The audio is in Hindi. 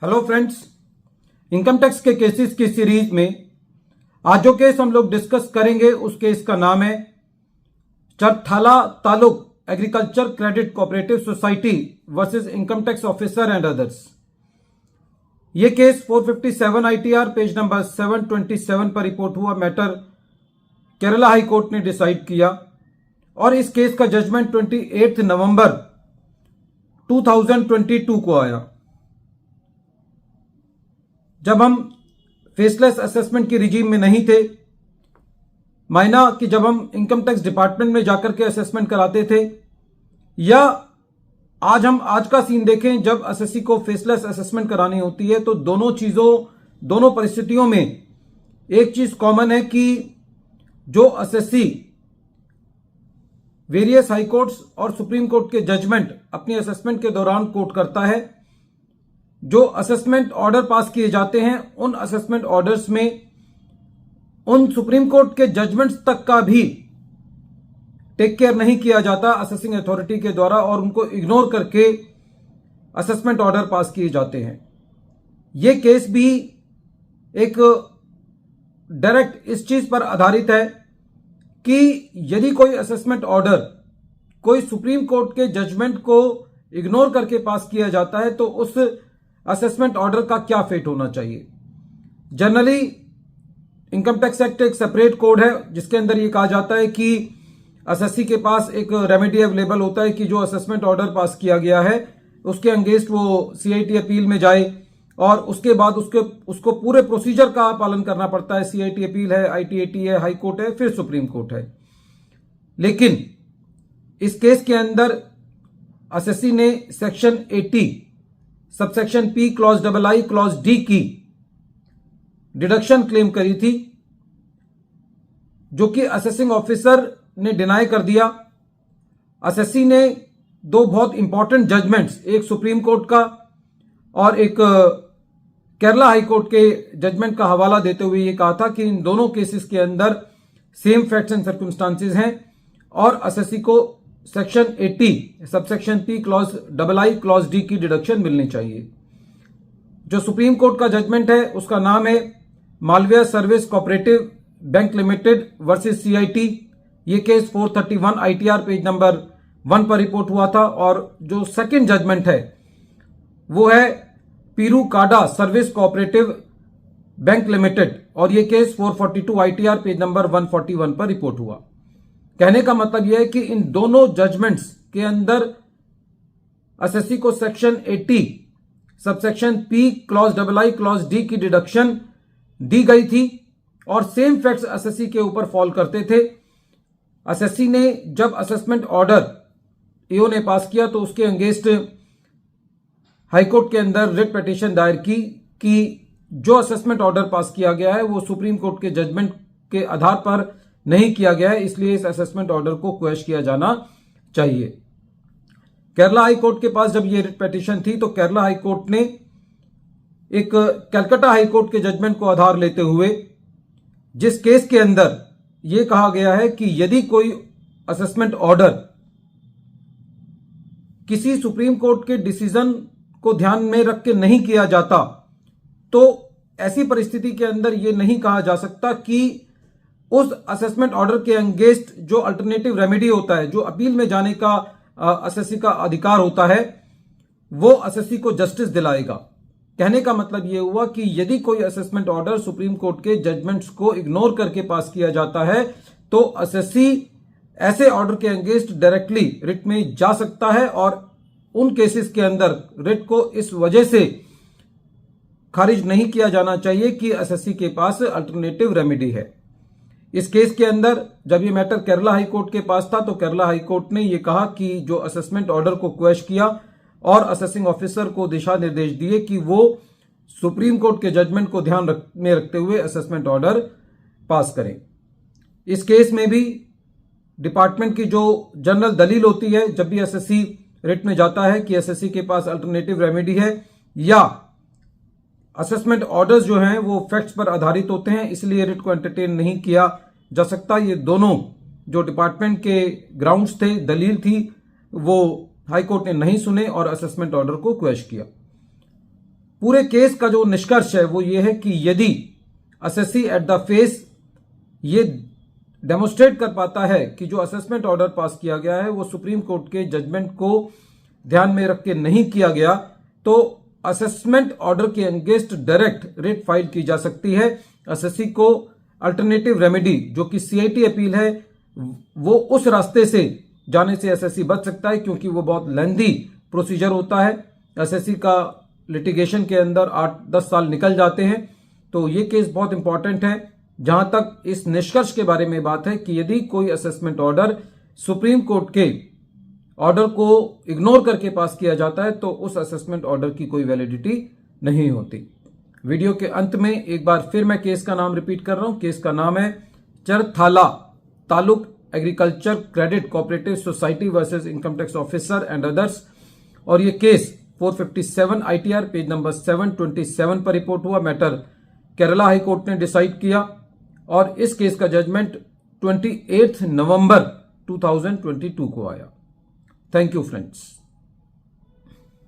हेलो फ्रेंड्स, इनकम टैक्स के केसेस की सीरीज में आज जो केस हम लोग डिस्कस करेंगे उस केस का नाम है Cherthala taluk agriculture credit cooperative society versus income tax officer and others. ये केस 457 ITR पेज नंबर 727 पर रिपोर्ट हुआ मैटर केरला हाई कोर्ट ने डिसाइड किया और इस केस का जजमेंट 28 नवंबर 2022 को आया। जब हम फेसलेस असेसमेंट की रिजीम में नहीं थे, मायना कि जब हम इनकम टैक्स डिपार्टमेंट में जाकर के असेसमेंट कराते थे, या आज का सीन देखें जब एसएससी को फेसलेस असेसमेंट करानी होती है, तो दोनों परिस्थितियों में एक चीज कॉमन है कि जो एसएससी वेरियस हाई कोर्ट्स और सुप्रीम कोर्ट के जजमेंट अपनी असेसमेंट के दौरान कोट करता है, जो असेसमेंट ऑर्डर पास किए जाते हैं उन असेसमेंट ऑर्डर्स में उन सुप्रीम कोर्ट के जजमेंट्स तक का भी टेक केयर नहीं किया जाता असेसिंग अथॉरिटी के द्वारा, और उनको इग्नोर करके असेसमेंट ऑर्डर पास किए जाते हैं। यह केस भी एक डायरेक्ट इस चीज पर आधारित है कि यदि कोई असेसमेंट ऑर्डर कोई सुप्रीम कोर्ट के जजमेंट को इग्नोर करके पास किया जाता है तो उस असेसमेंट ऑर्डर का क्या फेट होना चाहिए। जनरली इनकम टैक्स एक्ट एक सेपरेट कोड है जिसके अंदर यह कहा जाता है कि एसएससी के पास एक रेमेडी अवेलेबल होता है कि जो असेसमेंट ऑर्डर पास किया गया है उसके अगेंस्ट वो सीआईटी अपील में जाए और उसके बाद उसको पूरे प्रोसीजर का पालन करना पड़ता है। सीआईटी अपील है, आईटीएटी है, हाई कोर्ट है, फिर सुप्रीम कोर्ट है। लेकिन इस केस के अंदर एसएससी ने section 80 subsection P clause II clause D की डिडक्शन क्लेम करी थी, जो कि असेसिंग ऑफिसर ने डिनाई कर दिया। एसएससी ने दो बहुत इंपॉर्टेंट जजमेंट्स, एक सुप्रीम कोर्ट का और एक केरला हाई कोर्ट के जजमेंट का हवाला देते हुए यह कहा था कि इन दोनों केसेस के अंदर सेम फैक्ट्स एंड सर्कमस्टांसेस हैं और एसएससी को section 80 subsection P clause II clause D की डिडक्शन मिलनी चाहिए। जो सुप्रीम कोर्ट का जजमेंट है उसका नाम है Malviya service cooperative bank limited versus CIT. ये केस 431 ITR पेज नंबर 1 पर रिपोर्ट हुआ था। और जो सेकंड जजमेंट है वो है पीरू काडा सर्विस कोऑपरेटिव बैंक लिमिटेड और ये केस 442 ITR पेज नंबर 141 पर रिपोर्ट हुआ। कहने का मतलब यह है कि इन दोनों जजमेंट्स के अंदर एसएससी को section 80 subsection P clause II clause D की डिडक्शन दी गई थी और सेम फैक्ट्स एसएससी के ऊपर फॉल करते थे। एसएससी ने जब असेसमेंट ऑर्डर ईओ ने पास किया तो उसके अगेंस्ट हाईकोर्ट के अंदर रिट पिटीशन दायर की कि जो असेसमेंट ऑर्डर पास किया गया है वो सुप्रीम कोर्ट के जजमेंट के आधार पर नहीं किया गया है, इसलिए इस असेसमेंट ऑर्डर को क्वेश किया जाना चाहिए। केरला हाई कोर्ट के पास जब ये रिट पिटीशन थी तो केरला हाई कोर्ट ने एक कलकत्ता हाई कोर्ट के जजमेंट को आधार लेते हुए, जिस केस के अंदर यह कहा गया है कि यदि कोई असेसमेंट ऑर्डर किसी सुप्रीम कोर्ट के डिसीजन को ध्यान में रख के नहीं किया जाता तो ऐसी परिस्थिति के अंदर यह नहीं कहा जा सकता कि उस असेसमेंट ऑर्डर के अगेंस्ट जो अल्टरनेटिव रेमेडी होता है, जो अपील में जाने का एसएससी का अधिकार होता है, वो एसएससी को जस्टिस दिलाएगा। कहने का मतलब यह हुआ कि यदि कोई असेसमेंट ऑर्डर सुप्रीम कोर्ट के जजमेंट्स को इग्नोर करके पास किया जाता है तो एसएससी ऐसे ऑर्डर के अगेंस्ट डायरेक्टली रिट में जा सकता है और उन केसेस के अंदर रिट को इस वजह से खारिज नहीं किया जाना चाहिए कि एसएससी के पास अल्टरनेटिव रेमेडी है। इस केस के अंदर जब ये मैटर केरला हाई कोर्ट के पास था तो केरला हाई कोर्ट ने यह कहा कि जो असेसमेंट ऑर्डर को क्वेश किया और असेसिंग ऑफिसर को दिशा निर्देश दिए कि वो सुप्रीम कोर्ट के जजमेंट को ध्यान में रखते हुए असेसमेंट ऑर्डर पास करें। इस केस में भी डिपार्टमेंट की जो जनरल दलील होती है जब भी एसएससी रिट में जाता है कि एसएससी के पास अल्टरनेटिव रेमेडी है या असेसमेंट ऑर्डर्स जो हैं वो फैक्ट्स पर आधारित होते हैं, इसलिए रिट को एंटरटेन नहीं किया जा सकता। ये दोनों जो डिपार्टमेंट के ग्राउंड्स थे, दलील थी, वो हाई कोर्ट ने नहीं सुने और असेसमेंट ऑर्डर को क्वेश किया। पूरे केस का जो निष्कर्ष है वो ये है कि यदि एसएससी एट द फेस ये डेमोस्ट्रेट कर पाता है कि जो असेसमेंट ऑर्डर पास किया गया है वो सुप्रीम कोर्ट के जजमेंट को ध्यान में रख के नहीं किया गया, तो असेसमेंट ऑर्डर के अगेंस्ट डायरेक्ट रिट फाइल की जा सकती है। एसएससी को अल्टरनेटिव रेमेडी जो कि सीआईटी अपील है वो उस रास्ते से जाने से एसएससी बच सकता है, क्योंकि वो बहुत लेंथी प्रोसीजर होता है। एसएससी का लिटिगेशन के अंदर 8-10 साल निकल जाते हैं। तो ये केस बहुत इंपॉर्टेंट है। जहां तक इस निष्कर्ष के बारे में बात है कि यदि कोई असेसमेंट ऑर्डर सुप्रीम कोर्ट के ऑर्डर को इग्नोर करके पास किया जाता है तो उस असेसमेंट ऑर्डर की कोई वैलिडिटी नहीं होती। वीडियो के अंत में एक बार फिर मैं केस का नाम रिपीट कर रहा हूं। केस का नाम है Cherthala taluk agriculture credit cooperative society versus income tax officer and others, और ये केस 457 आईटीआर पेज नंबर 727 पर रिपोर्ट हुआ। मैटर केरला हाई कोर्ट ने डिसाइड किया और इस केस का जजमेंट 28 नवंबर 2022 को आया। Thank you friends.